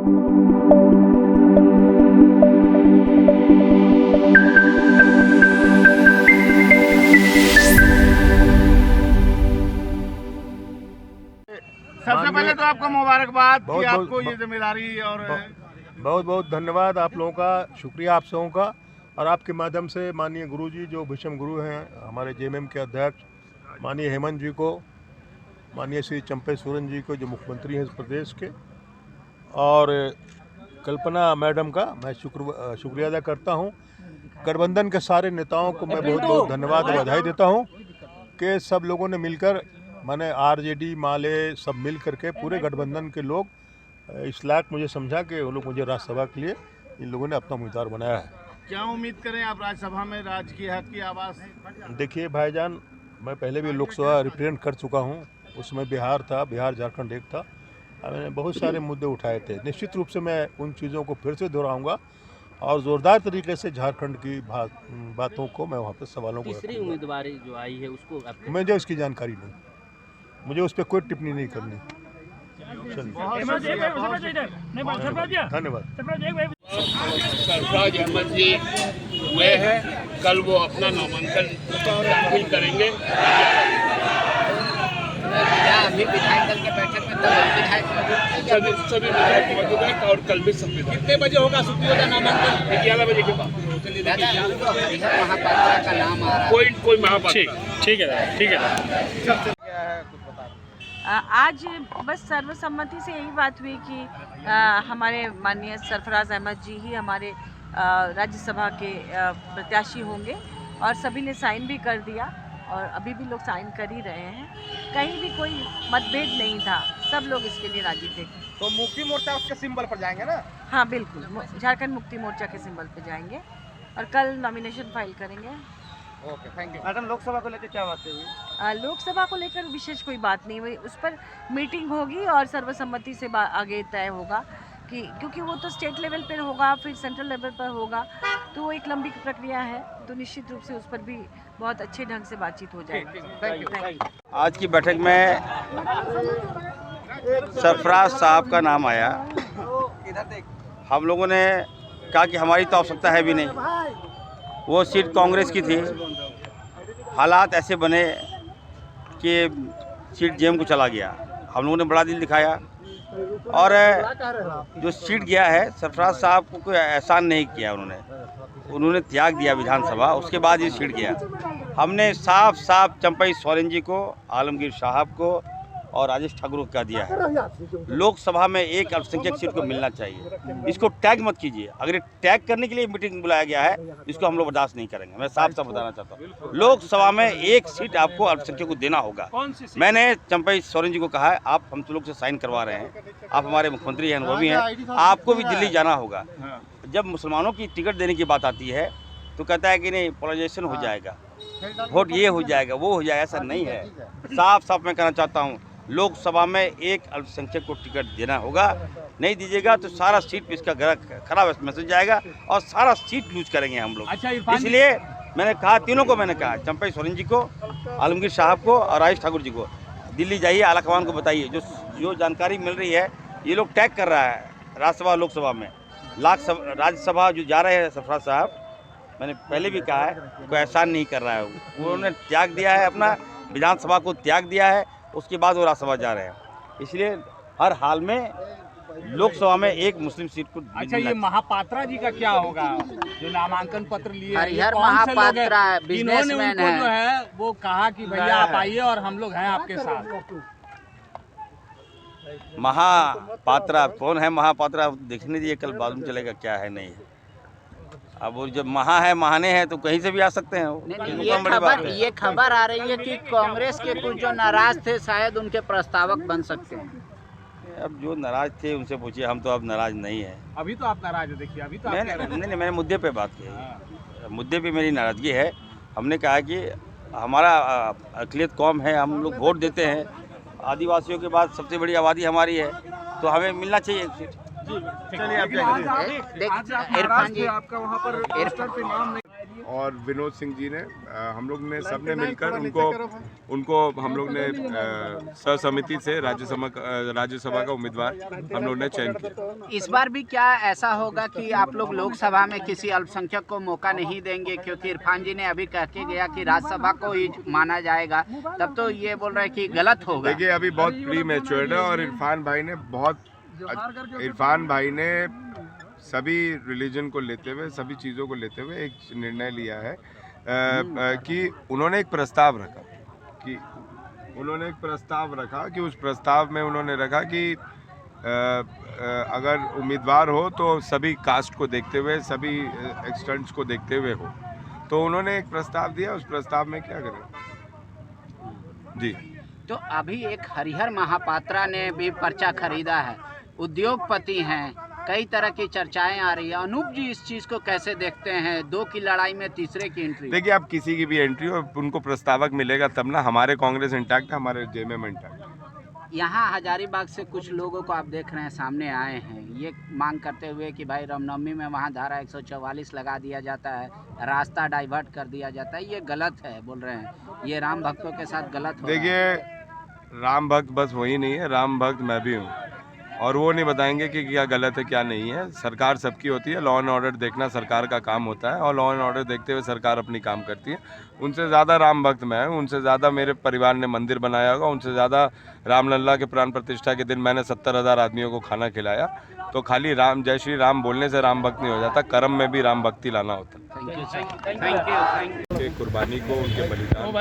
सबसे पहले तो आपको मुबारकबाद कि आपको ये जिम्मेदारी और बहुत बहुत धन्यवाद आप लोगों का, शुक्रिया आप सबों का। और आपके माध्यम से माननीय गुरुजी जो भीष्म गुरु हैं, हमारे जेएमएम के अध्यक्ष माननीय हेमंत जी को, माननीय श्री चंपे सोरेन जी को जो मुख्यमंत्री हैं इस प्रदेश के, और कल्पना मैडम का मैं शुक्रिया अदा करता हूं। गठबंधन के सारे नेताओं को मैं बहुत बहुत धन्यवाद और बधाई देता हूं कि सब लोगों ने मिलकर, मैंने आरजेडी माले सब मिल करके पूरे गठबंधन के लोग इस लायक मुझे समझा कि वो लोग मुझे राज्यसभा के लिए इन लोगों ने अपना उम्मीदवार बनाया है। क्या उम्मीद करें आप राज्यसभा में राजकीय हक की आवाज़? देखिए भाईजान, मैं पहले भी लोकसभा रिप्रेजेंट कर चुका हूं, उसमें बिहार था, बिहार झारखंड एक था, मैंने बहुत सारे मुद्दे उठाए थे। निश्चित रूप से मैं उन चीज़ों को फिर से दोहराऊंगा और ज़ोरदार तरीके से झारखंड की बातों को मैं वहाँ पर सवालों को तीसरी उम्मीदवारी जो आई है उसको मुझे इसकी जानकारी नहीं, मुझे उस पर कोई टिप्पणी नहीं करनी। धन्यवाद। सरफराज अहमद जी हुए हैं, कल वो अपना नामांकन दाखिल करेंगे। अभी विधायक दल के बैठक में सभी विधायक मौजूद हैं और कल भी सब विधायक। कितने बजे होगा सुप्रीयो नामांकन? 11 बजे के बाद। महापात्रा का नाम आ रहा है। कोई महापात्रा। ठीक है। आज बस सर्वसम्मति से यही बात हुई कि हमारे माननीय सरफराज अहमद जी ही हमारे राज्यसभा के प्रत्याशी होंगे और सभी ने साइन भी कर दिया और अभी भी लोग साइन कर ही रहे हैं। कहीं भी कोई मतभेद नहीं था, सब लोग इसके लिए राजी थे। तो मुक्ति मोर्चा उसके सिंबल पर जाएंगे ना? हाँ बिल्कुल, झारखंड मुक्ति मोर्चा के सिंबल पर जाएंगे और कल नॉमिनेशन फाइल करेंगे। Okay, thank you. Madam, Lok Sabha को लेकर क्या बातें हुई? लोकसभा को लेकर विशेष कोई बात नहीं हुई, उस पर मीटिंग होगी और सर्वसम्मति से आगे तय होगा कि क्योंकि वो तो स्टेट लेवल पर होगा, फिर सेंट्रल लेवल पर होगा, तो वो एक लंबी प्रक्रिया है, तो निश्चित रूप से उस पर भी बहुत अच्छे ढंग से बातचीत हो जाएगी। Thank you. आज की बैठक में सरफराज साहब का नाम आया। हम लोगों ने कहा कि हमारी तो आवश्यकता है भी नहीं, वो सीट कांग्रेस की थी, हालात ऐसे बने कि सीट जेएम को चला गया। हम लोगों ने बड़ा दिल दिखाया और जो सीट गया है, सरफराज साहब को कोई एहसान नहीं किया, उन्होंने त्याग दिया विधानसभा, उसके बाद ये सीट गया। हमने साफ साफ चंपई सोरेन जी को, आलमगीर साहब को और राजेश ठाकुर को कह दिया है, लोकसभा में एक अल्पसंख्यक सीट को मिलना चाहिए। इसको टैग मत कीजिए, अगर टैग करने के लिए मीटिंग बुलाया गया है, इसको हम लोग बर्दाश्त नहीं करेंगे। मैं साफ साफ बताना चाहता हूँ, लोकसभा में एक सीट आपको अल्पसंख्यक को देना होगा। मैंने चंपई सोरेन जी को कहा है, आप हम तो लोग से साइन करवा रहे हैं, आप हमारे मुख्यमंत्री हैं, वो भी हैं, आपको भी दिल्ली जाना होगा। जब मुसलमानों की टिकट देने की बात आती है तो कहता है कि नहीं, पोलराइजेशन हो जाएगा, वोट ये हो जाएगा, वो हो जाएगा। ऐसा नहीं है। साफ साफ मैं कहना चाहता हूँ, लोकसभा में एक अल्पसंख्यक को टिकट देना होगा। नहीं दीजिएगा तो सारा सीट पे इसका खराब मैसेज जाएगा और सारा सीट लूज करेंगे हम लोग। इसलिए मैंने कहा, तीनों को मैंने कहा, चंपई सोरेन जी को, आलमगीर साहब को और राजेश ठाकुर जी को, दिल्ली जाइए, आलाकमान को बताइए। जो जानकारी मिल रही है, ये लोग टैग कर रहा है राज्यसभा लोकसभा में, राज्यसभा जो जा रहे हैं सरफराज साहब, मैंने पहले भी कहा है, कोई एहसान नहीं कर रहा है। उन्होंने त्याग दिया है, अपना विधानसभा को त्याग दिया है, उसके बाद वो राज्यसभा जा रहे हैं। इसलिए हर हाल में लोकसभा में एक मुस्लिम सीट को। अच्छा, ये महापात्रा जी का क्या होगा जो नामांकन पत्र लिए? हरिहर महापात्रा बिजनेसमैन है, जो है वो कहा कि भैया आप आइए और हम लोग हैं आपके साथ। महापात्रा कौन है? महापात्रा देखने दीजिए, कल मालूम चलेगा क्या है नहीं है। अब वो जब महाने हैं तो कहीं से भी आ सकते हैं। ये खबर आ रही है कि कांग्रेस के कुछ जो नाराज थे शायद उनके प्रस्तावक बन सकते हैं। अब जो नाराज थे उनसे पूछिए, हम तो अब नाराज नहीं है। अभी तो आप नाराज है, देखिए अभी तो नहीं, मैंने मुद्दे पे बात की, मुद्दे पे मेरी नाराजगी है। हमने कहा कि हमारा अक़लियत कौम है, हम लोग वोट देते हैं, आदिवासियों के बाद सबसे बड़ी आबादी हमारी है, तो हमें मिलना चाहिए एक सीट। चलिए, आप इरफान जी, आपका वहाँ पर और विनोद सिंह जी ने हम लोग ने सबने मिलकर उनको हम लोग ने सहसमिति से राज्यसभा का उम्मीदवार हम लोग ने चयन किया। इस बार भी क्या ऐसा होगा कि आप लोग लोकसभा में किसी अल्पसंख्यक को मौका नहीं देंगे, क्योंकि इरफान जी ने अभी कह के गया कि राज्यसभा को ही माना जाएगा, तब तो ये बोल रहे हैं कि गलत होगा। देखिए अभी बहुत प्री मैच्योर्ड है और इरफान भाई ने सभी रिलीजन को लेते हुए, सभी चीज़ों को लेते हुए एक निर्णय लिया है कि उन्होंने एक प्रस्ताव रखा कि उस प्रस्ताव में उन्होंने रखा कि अगर उम्मीदवार हो तो सभी कास्ट को देखते हुए, सभी एक्सटेंट्स को देखते हुए हो। तो उन्होंने एक प्रस्ताव दिया, उस प्रस्ताव में क्या करें जी। तो अभी एक हरिहर महापात्रा ने भी पर्चा खरीदा है, उद्योगपति हैं, कई तरह की चर्चाएं आ रही है। अनूप जी इस चीज को कैसे देखते हैं? 2 की लड़ाई में तीसरे की एंट्री। देखिए आप किसी की भी एंट्री हो, उनको प्रस्तावक मिलेगा तब ना। हमारे कांग्रेस इंटैक्ट है, हमारे जेएमएम इंटैक्ट है। यहाँ हजारीबाग से कुछ लोगों को आप देख रहे हैं सामने आए हैं, ये मांग करते हुए कि भाई रामनवमी में वहाँ धारा 144 लगा दिया जाता है, रास्ता डाइवर्ट कर दिया जाता है, ये गलत है बोल रहे हैं, ये राम भक्तों के साथ गलत हो। देखिए राम भक्त बस वही नहीं है, राम भक्त मैं भी हूँ, और वो नहीं बताएंगे कि क्या गलत है क्या नहीं है। सरकार सबकी होती है, लॉ एंड ऑर्डर देखना सरकार का काम होता है, और लॉ एंड ऑर्डर देखते हुए सरकार अपनी काम करती है। उनसे ज़्यादा राम भक्त मैं हूँ, उनसे ज़्यादा मेरे परिवार ने मंदिर बनाया होगा, उनसे ज़्यादा रामलला के प्राण प्रतिष्ठा के दिन मैंने 70,000 आदमियों को खाना खिलाया। तो खाली राम जय श्री राम बोलने से राम भक्त नहीं हो जाता, कर्म में भी राम भक्ति लाना होता है। उनके कुर्बानी को, उनके बलिदान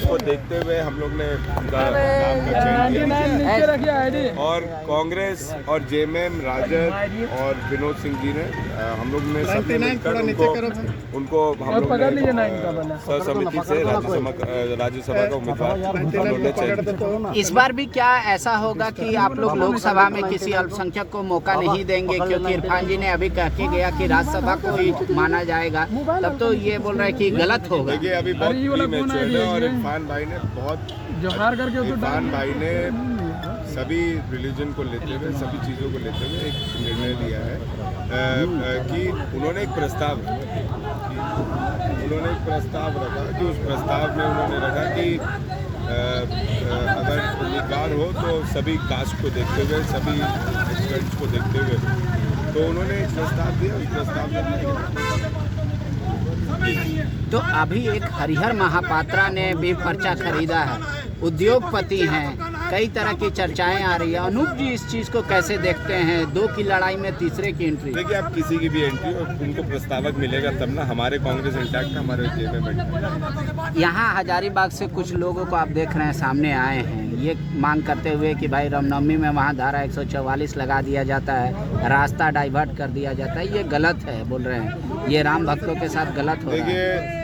को देखते हुए हम लोग ने उनका नाम का चयन किया, और कांग्रेस और जेएमएम, राजद और विनोद सिंह जी ने हम लोग ने सबने मिलकर उनको हम लोग ने सहसमिति से राज्यसभा का उम्मीदवार हम लोग ने चयन किया। इस बार भी क्या ऐसा होगा कि आप लोग लोकसभा में किसी अल्पसंख्यक को मौका नहीं देंगे, क्योंकि इरफान जी ने अभी कह के गया कि राज्यसभा को ही माना जाएगा, तब तो ये बोल रहे हैं कि गलत होगा। देखिए अभी बहुत प्री मैच्योर्ड है और इरफान भाई ने सभी रिलीजन को लेते हुए, सभी चीज़ों को लेते हुए एक निर्णय लिया है कि उन्होंने एक प्रस्ताव रखा कि उस प्रस्ताव में उन्होंने रखा कि अगर उम्मीदवार हो तो सभी कास्ट को देखते हुए, सभी एक्सटेंट्स को देखते हुए। तो उन्होंने एक प्रस्ताव दिया, उस प्रस्ताव में तो अभी एक हरिहर महापात्रा ने भी पर्चा खरीदा है, उद्योगपति हैं, कई तरह की चर्चाएं आ रही है। अनूप जी इस चीज को कैसे देखते हैं? 2 की लड़ाई में तीसरे की एंट्री। देखिए आप किसी की भी एंट्री हो, उनको प्रस्तावक मिलेगा तब ना। हमारे कांग्रेस इंटैक्ट है, हमारे जेएमएम इंटैक्ट। यहाँ हजारीबाग से कुछ लोगों को आप देख रहे हैं सामने आए हैं, ये मांग करते हुए कि भाई रामनवमी में वहाँ धारा 144 लगा दिया जाता है, रास्ता डाइवर्ट कर दिया जाता है, ये गलत है बोल रहे हैं, ये राम भक्तों के साथ गलत हो रहा है। देखिए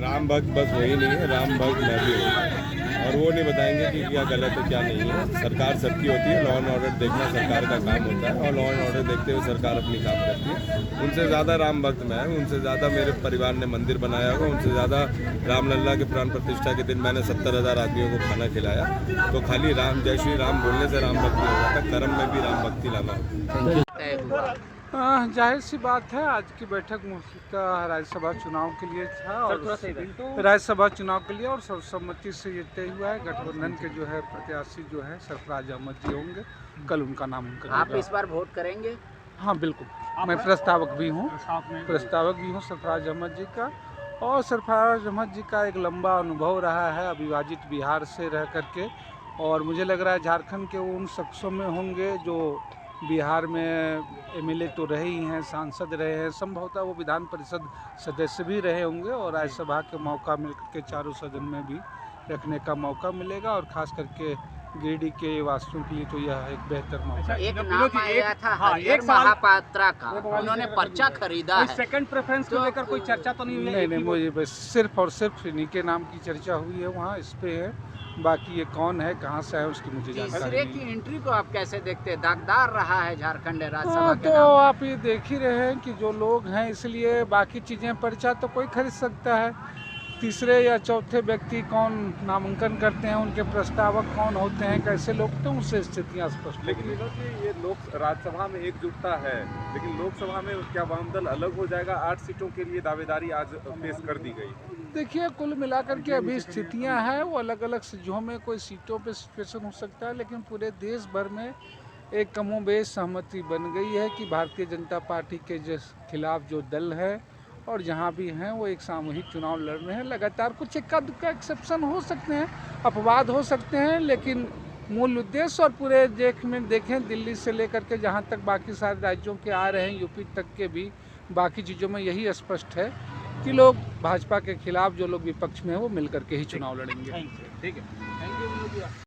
राम भक्त बस वही नहीं है, राम भक्त मैं भी हूँ, और वो नहीं बताएंगे कि क्या गलत है क्या नहीं है। सरकार सबकी होती है, लॉ एंड ऑर्डर देखना सरकार का काम होता है, और लॉ एंड ऑर्डर देखते हुए सरकार अपनी काम करती है। उनसे ज़्यादा राम भक्त मैं हूँ, उनसे ज़्यादा मेरे परिवार ने मंदिर बनाया होगा, उनसे ज़्यादा रामलला के प्राण प्रतिष्ठा के दिन मैंने 70,000 आदमियों को खाना खिलाया। तो खाली राम जय श्री राम बोलने से राम भक्ति हो जाता, कर्म में भी राम भक्ति लाना होता है। जाहिर सी बात है, आज की बैठक मुख्यतः राज्यसभा चुनाव के लिए था, और राज्यसभा चुनाव के लिए और सर्वसम्मति से ये तय हुआ है। गठबंधन के जो है प्रत्याशी जो है सरफराज अहमद जी होंगे, कल उनका नामांकन। आप इस बार वोट करेंगे? हाँ बिल्कुल, मैं प्रस्तावक भी हूँ सरफराज अहमद जी का, और सरफराज अहमद जी का एक लंबा अनुभव रहा है अविभाजित बिहार से रह करके, और मुझे लग रहा है झारखंड के उन शख्सों में होंगे जो बिहार में एमएलए तो रहे ही हैं, सांसद रहे हैं, संभवतः वो विधान परिषद सदस्य भी रहे होंगे, और राज्यसभा के मौका मिलकर के चारों सदन में भी रखने का मौका मिलेगा, और खास करके गिरिडीह के वासियों के लिए तो यह एक बेहतर मौका है। एक नाम आया था हरिहर महापात्रा का, उन्होंने पर्चा खरीदा है, सेकंड प्रेफरेंस को लेकर कोई चर्चा तो नहीं हुई? नहीं, मुझे बस सिर्फ और सिर्फ इन्हीं के नाम की चर्चा हुई है वहाँ, इस पे है। बाकी ये कौन है, कहाँ से है, उसकी मुझे जानकारी नहीं। तीसरे की एंट्री को आप कैसे देखते हैं? दागदार रहा है झारखंड राज्यसभा के तो आप ये देख ही रहे हैं कि जो लोग हैं, इसलिए बाकी चीज़ें पर्चा तो कोई खरीद सकता है, तीसरे या चौथे व्यक्ति कौन नामांकन करते हैं, उनके प्रस्तावक कौन होते हैं, कैसे लोग, तो उससे स्थितियाँ स्पष्ट। लेकिन विनोद जी, ये लोक राज्यसभा में एकजुटता है, लेकिन लोकसभा में क्या वामदल अलग हो जाएगा? 8 सीटों के लिए दावेदारी आज पेश कर दी गई। देखिए, कुल मिलाकर के अभी स्थितियां हैं वो अलग अलग सीटों में, कोई सीटों पे सिचुएशन हो सकता है, लेकिन पूरे देश भर में एक कमोबेश सहमति बन गई है कि भारतीय जनता पार्टी के खिलाफ जो दल है और जहां भी हैं वो एक सामूहिक चुनाव लड़ रहे हैं। लगातार कुछ इक्का दुक्का एक्सेप्शन हो सकते हैं, अपवाद हो सकते हैं, लेकिन मूल उद्देश्य और पूरे देखें दिल्ली से लेकर के जहां तक बाकी सारे राज्यों के आ रहे हैं, यूपी तक के भी बाकी चीज़ों में यही स्पष्ट है कि लोग भाजपा के खिलाफ, जो लोग विपक्ष में हैं, वो मिलकर के ही चुनाव लड़ेंगे। ठीक है, थैंक यू।